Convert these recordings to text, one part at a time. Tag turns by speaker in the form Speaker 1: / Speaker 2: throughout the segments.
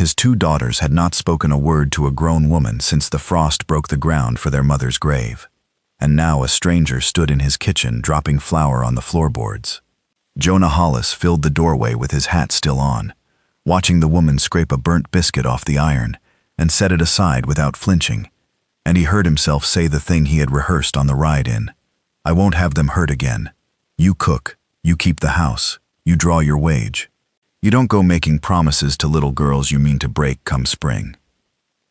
Speaker 1: His 2 daughters had not spoken a word to a grown woman since the frost broke the ground for their mother's grave. And now a stranger stood in his kitchen dropping flour on the floorboards. Jonah Hollis filled the doorway with his hat still on, watching the woman scrape a burnt biscuit off the iron and set it aside without flinching. And he heard himself say the thing he had rehearsed on the ride in. "I won't have them hurt again. You cook, you keep the house, you draw your wage. You don't go making promises to little girls you mean to break come spring."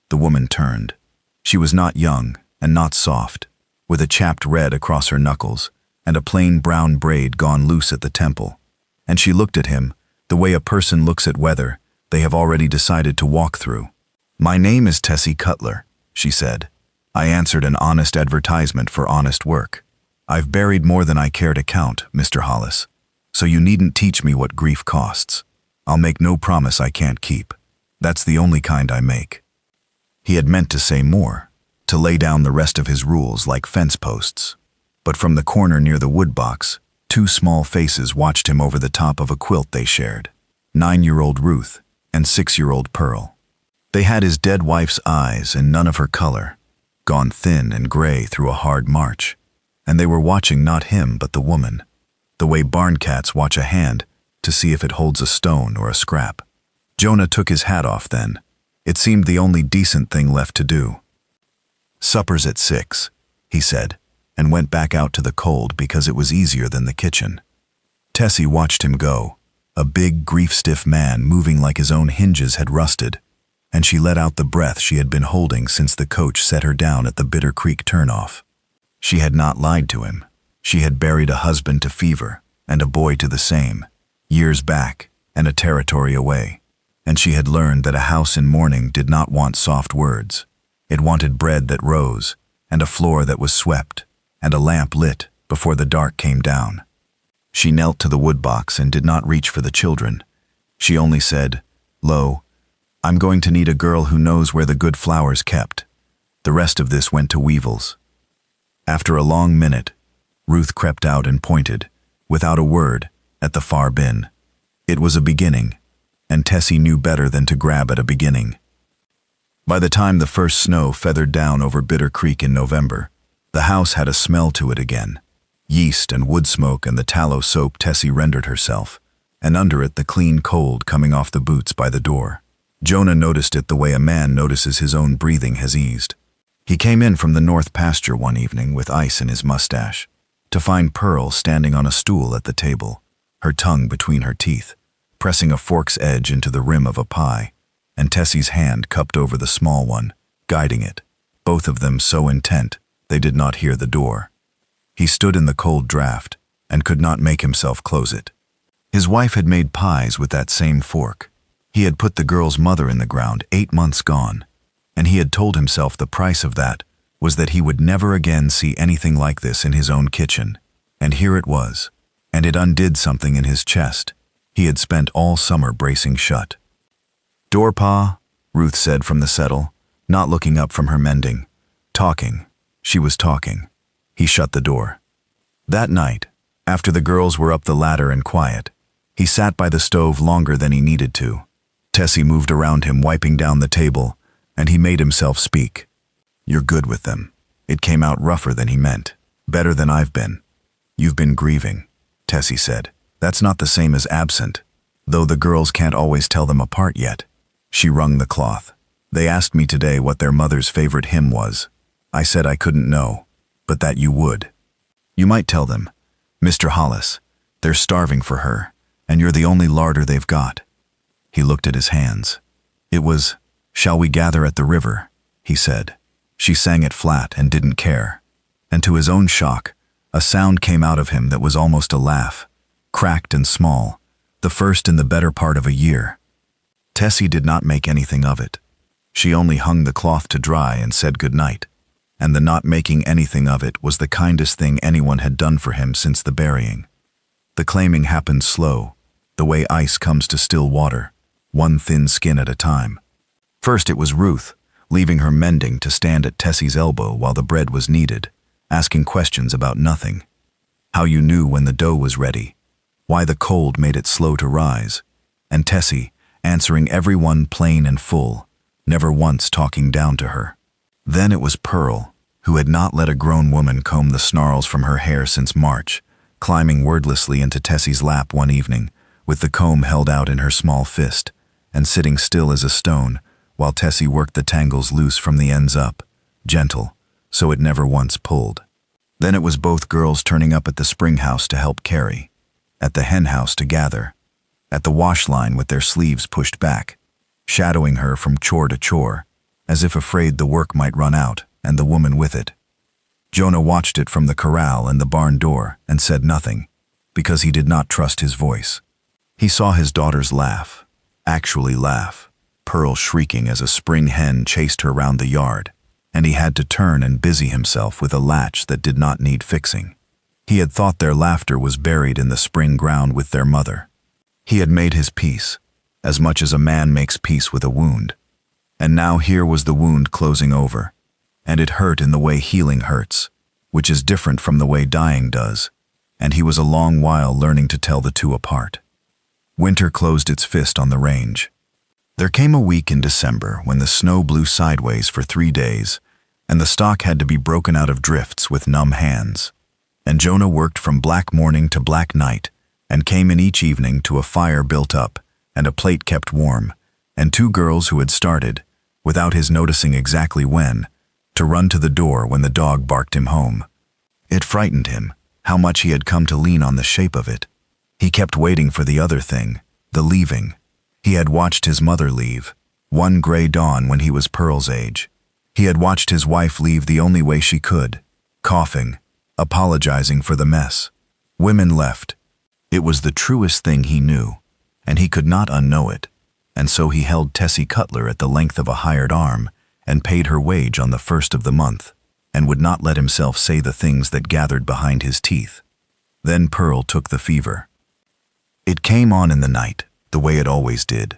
Speaker 1: The woman turned. She was not young and not soft, with a chapped red across her knuckles and a plain brown braid gone loose at the temple. And she looked at him the way a person looks at weather they have already decided to walk through. "My name is Tessie Cutler," she said. "I answered an honest advertisement for honest work. I've buried more than I care to count, Mr. Hollis, so you needn't teach me what grief costs. I'll make no promise I can't keep. That's the only kind I make." He had meant to say more, to lay down the rest of his rules like fence posts. But from the corner near the woodbox, 2 small faces watched him over the top of a quilt they shared, 9-year-old Ruth and 6-year-old Pearl. They had his dead wife's eyes and none of her color, gone thin and gray through a hard march. And they were watching not him but the woman, the way barn cats watch a hand to see if it holds a stone or a scrap. Jonah took his hat off then. It seemed the only decent thing left to do. "Supper's at 6, he said, and went back out to the cold because it was easier than the kitchen. Tessie watched him go, a big, grief-stiff man moving like his own hinges had rusted, and she let out the breath she had been holding since the coach set her down at the Bitter Creek turnoff. She had not lied to him. She had buried a husband to fever and a boy to the same, years back and a territory away. And she had learned that a house in mourning did not want soft words. It wanted bread that rose, and a floor that was swept, and a lamp lit before the dark came down. She knelt to the woodbox and did not reach for the children. She only said, "Lo, I'm going to need a girl who knows where the good flower's kept." The rest of this went to Weevils. After a long minute, Ruth crept out and pointed, without a word, at the far bin. It was a beginning, and Tessie knew better than to grab at a beginning. By the time the first snow feathered down over Bitter Creek in November, the house had a smell to it again. Yeast and wood smoke and the tallow soap Tessie rendered herself, and under it the clean cold coming off the boots by the door. Jonah noticed it the way a man notices his own breathing has eased. He came in from the north pasture one evening with ice in his mustache, to find Pearl standing on a stool at the table, her tongue between her teeth, pressing a fork's edge into the rim of a pie, and Tessie's hand cupped over the small one, guiding it, both of them so intent they did not hear the door. He stood in the cold draft and could not make himself close it. His wife had made pies with that same fork. He had put the girl's mother in the ground 8 months gone, and he had told himself the price of that was that he would never again see anything like this in his own kitchen. And here it was, and it undid something in his chest he had spent all summer bracing shut. "Door, Pa," Ruth said from the settle, not looking up from her mending. Talking. She was talking. He shut the door. That night, after the girls were up the ladder and quiet, he sat by the stove longer than he needed to. Tessie moved around him, wiping down the table, and he made himself speak. "You're good with them." It came out rougher than he meant. "Better than I've been." "You've been grieving," Tessie said. "That's not the same as absent, though the girls can't always tell them apart yet." She wrung the cloth. "They asked me today what their mother's favorite hymn was. I said I couldn't know, but that you would. You might tell them, Mr. Hollis, they're starving for her, and you're the only larder they've got." He looked at his hands. It was, "Shall we gather at the river?" he said. She sang it flat and didn't care. And to his own shock, a sound came out of him that was almost a laugh, cracked and small, the first in the better part of a year. Tessie did not make anything of it. She only hung the cloth to dry and said good night. And the not making anything of it was the kindest thing anyone had done for him since the burying. The claiming happened slow, the way ice comes to still water, one thin skin at a time. First it was Ruth, leaving her mending to stand at Tessie's elbow while the bread was kneaded, asking questions about nothing. How you knew when the dough was ready, why the cold made it slow to rise, and Tessie, answering everyone plain and full, never once talking down to her. Then it was Pearl, who had not let a grown woman comb the snarls from her hair since March, climbing wordlessly into Tessie's lap one evening, with the comb held out in her small fist, and sitting still as a stone, while Tessie worked the tangles loose from the ends up, gentle, so it never once pulled. Then it was both girls turning up at the spring house to help carry, at the hen house to gather, at the wash line with their sleeves pushed back, shadowing her from chore to chore, as if afraid the work might run out, and the woman with it. Jonah watched it from the corral and the barn door and said nothing, because he did not trust his voice. He saw his daughters laugh, actually laugh, Pearl shrieking as a spring hen chased her round the yard, and he had to turn and busy himself with a latch that did not need fixing. He had thought their laughter was buried in the spring ground with their mother. He had made his peace, as much as a man makes peace with a wound. And now here was the wound closing over, and it hurt in the way healing hurts, which is different from the way dying does, and he was a long while learning to tell the two apart. Winter closed its fist on the range. There came a week in December when the snow blew sideways for 3 days, and the stock had to be broken out of drifts with numb hands. And Jonah worked from black morning to black night, and came in each evening to a fire built up, and a plate kept warm, and 2 girls who had started, without his noticing exactly when, to run to the door when the dog barked him home. It frightened him, how much he had come to lean on the shape of it. He kept waiting for the other thing, the leaving. He had watched his mother leave, one gray dawn when he was Pearl's age. He had watched his wife leave the only way she could, coughing, apologizing for the mess. Women left. It was the truest thing he knew, and he could not unknow it, and so he held Tessie Cutler at the length of a hired arm and paid her wage on the 1st of the month, and would not let himself say the things that gathered behind his teeth. Then Pearl took the fever. It came on in the night, the way it always did,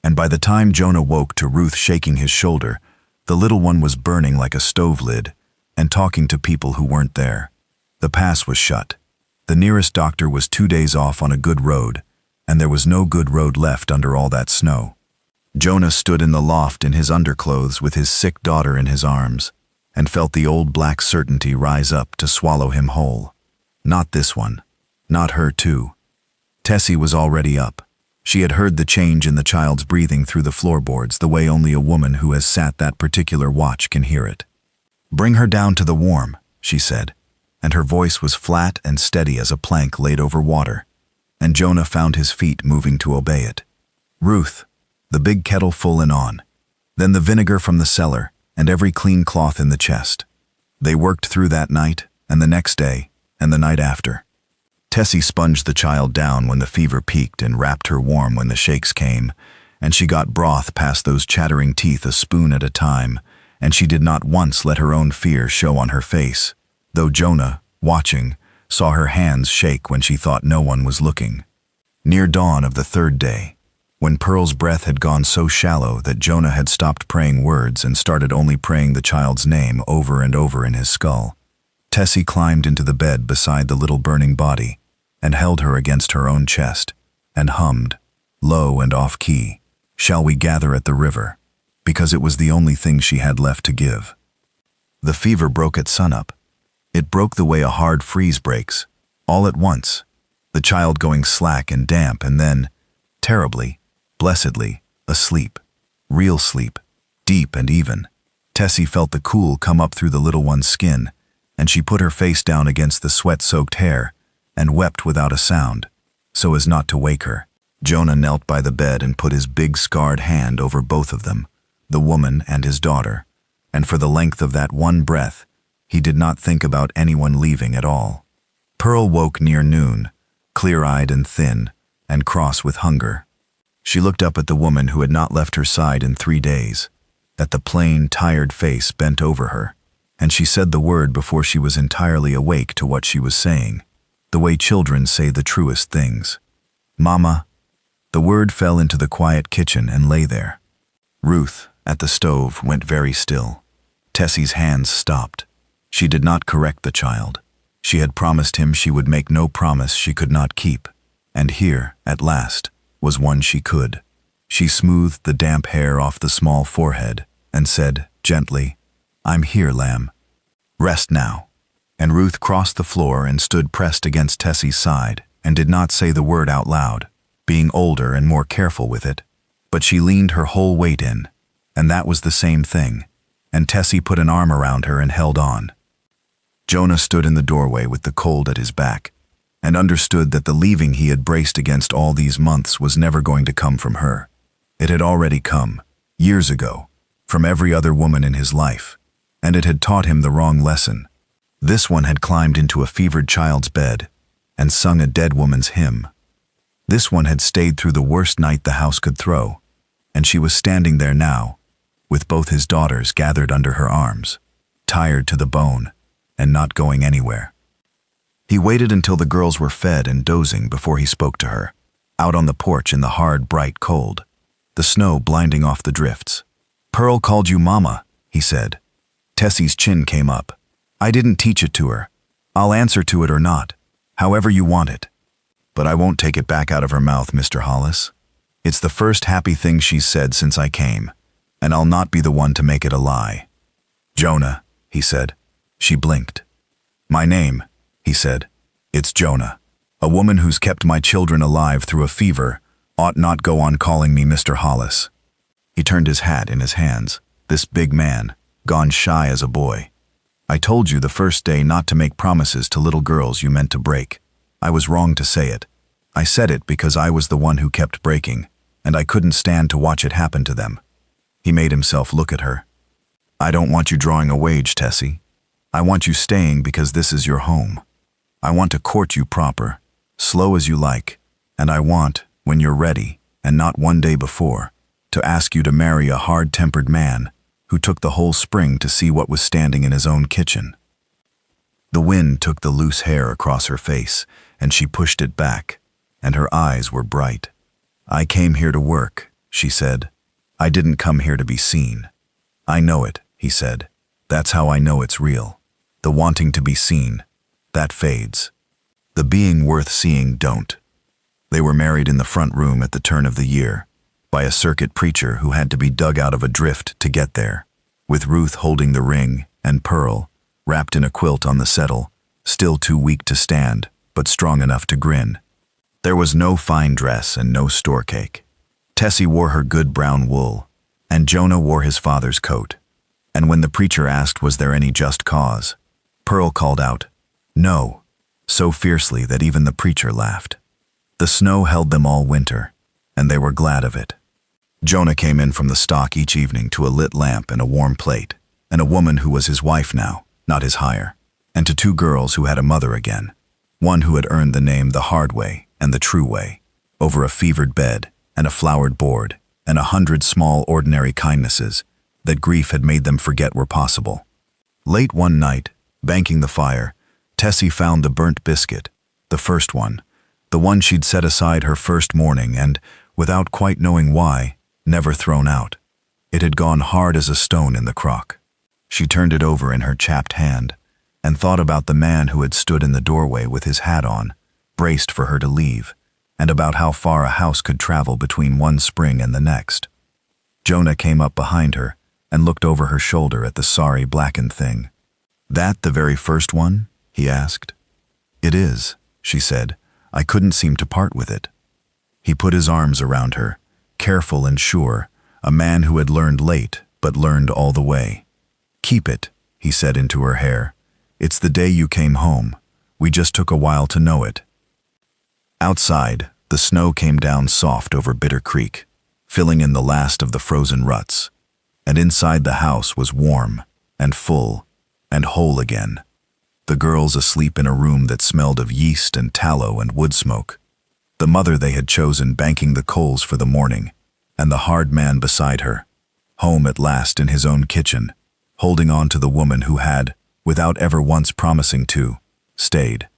Speaker 1: and by the time Jonah woke to Ruth shaking his shoulder, the little one was burning like a stove lid and talking to people who weren't there. The pass was shut. The nearest doctor was 2 days off on a good road, and there was no good road left under all that snow. Jonah stood in the loft in his underclothes with his sick daughter in his arms, and felt the old black certainty rise up to swallow him whole. Not this one. Not her too. Tessie was already up. She had heard the change in the child's breathing through the floorboards the way only a woman who has sat that particular watch can hear it. "Bring her down to the warm," she said, and her voice was flat and steady as a plank laid over water, and Jonah found his feet moving to obey it. "Ruth, the big kettle full and on. Then the vinegar from the cellar, and every clean cloth in the chest." They worked through that night, and the next day, and the night after. Tessie sponged the child down when the fever peaked and wrapped her warm when the shakes came, and she got broth past those chattering teeth a spoon at a time, and she did not once let her own fear show on her face, though Jonah, watching, saw her hands shake when she thought no one was looking. Near dawn of the 3rd day, when Pearl's breath had gone so shallow that Jonah had stopped praying words and started only praying the child's name over and over in his skull, Tessie climbed into the bed beside the little burning body and held her against her own chest and hummed, low and off-key, "Shall we gather at the river?" because it was the only thing she had left to give. The fever broke at sunup. It broke the way a hard freeze breaks, all at once, the child going slack and damp and then, terribly, blessedly, asleep, real sleep, deep and even. Tessie felt the cool come up through the little one's skin, and she put her face down against the sweat-soaked hair and wept without a sound, so as not to wake her. Jonah knelt by the bed and put his big scarred hand over both of them, the woman and his daughter, and for the length of that one breath, he did not think about anyone leaving at all. Pearl woke near noon, clear-eyed and thin, and cross with hunger. She looked up at the woman who had not left her side in 3 days, at the plain, tired face bent over her, and she said the word before she was entirely awake to what she was saying, the way children say the truest things. "Mama." The word fell into the quiet kitchen and lay there. Ruth, at the stove, went very still. Tessie's hands stopped. She did not correct the child. She had promised him she would make no promise she could not keep, and here, at last, was one she could. She smoothed the damp hair off the small forehead and said, gently, "I'm here, lamb. Rest now." And Ruth crossed the floor and stood pressed against Tessie's side and did not say the word out loud, being older and more careful with it. But she leaned her whole weight in, and that was the same thing, and Tessie put an arm around her and held on. Jonah stood in the doorway with the cold at his back, and understood that the leaving he had braced against all these months was never going to come from her. It had already come, years ago, from every other woman in his life, and it had taught him the wrong lesson. This one had climbed into a fevered child's bed and sung a dead woman's hymn. This one had stayed through the worst night the house could throw, and she was standing there now, with both his daughters gathered under her arms, tired to the bone, and not going anywhere. He waited until the girls were fed and dozing before he spoke to her, out on the porch in the hard, bright cold, the snow blinding off the drifts. "Pearl called you Mama," he said. Tessie's chin came up. "I didn't teach it to her. I'll answer to it or not, however you want it. But I won't take it back out of her mouth, Mr. Hollis. It's the first happy thing she's said since I came, and I'll not be the one to make it a lie." "Jonah," he said. She blinked. "My name," he said. "It's Jonah. A woman who's kept my children alive through a fever ought not go on calling me Mr. Hollis." He turned his hat in his hands, this big man, gone shy as a boy. "I told you the first day not to make promises to little girls you meant to break. I was wrong to say it. I said it because I was the one who kept breaking, and I couldn't stand to watch it happen to them." He made himself look at her. "I don't want you drawing a wage, Tessie. I want you staying because this is your home. I want to court you proper, slow as you like, and I want, when you're ready, and not one day before, to ask you to marry a hard-tempered man who took the whole spring to see what was standing in his own kitchen." The wind took the loose hair across her face, and she pushed it back, and her eyes were bright. "I came here to work," she said. "I didn't come here to be seen." "I know it," he said. "That's how I know it's real. The wanting to be seen, that fades. The being worth seeing don't." They were married in the front room at the turn of the year, by a circuit preacher who had to be dug out of a drift to get there, with Ruth holding the ring and Pearl, wrapped in a quilt on the settle, still too weak to stand, but strong enough to grin. There was no fine dress and no store cake. Tessie wore her good brown wool, and Jonah wore his father's coat. And when the preacher asked was there any just cause, Pearl called out, "No," so fiercely that even the preacher laughed. The snow held them all winter, and they were glad of it. Jonah came in from the stock each evening to a lit lamp and a warm plate, and a woman who was his wife now, not his hire, and to two girls who had a mother again, one who had earned the name the hard way and the true way, over a fevered bed and a flowered board and 100 small ordinary kindnesses that grief had made them forget were possible. Late one night, banking the fire, Tessie found the burnt biscuit, the first one, the one she'd set aside her first morning and, without quite knowing why, never thrown out. It had gone hard as a stone in the crock. She turned it over in her chapped hand and thought about the man who had stood in the doorway with his hat on, braced for her to leave, and about how far a house could travel between one spring and the next. Jonah came up behind her and looked over her shoulder at the sorry blackened thing. "That the very first one?" he asked. "It is," she said. "I couldn't seem to part with it." He put his arms around her, careful and sure, a man who had learned late, but learned all the way. "Keep it," he said into her hair. "It's the day you came home. We just took a while to know it." Outside, the snow came down soft over Bitter Creek, filling in the last of the frozen ruts, and inside the house was warm and full and whole again. The girls asleep in a room that smelled of yeast and tallow and wood smoke. The mother they had chosen banking the coals for the morning, and the hard man beside her, home at last in his own kitchen, holding on to the woman who had, without ever once promising to, stayed.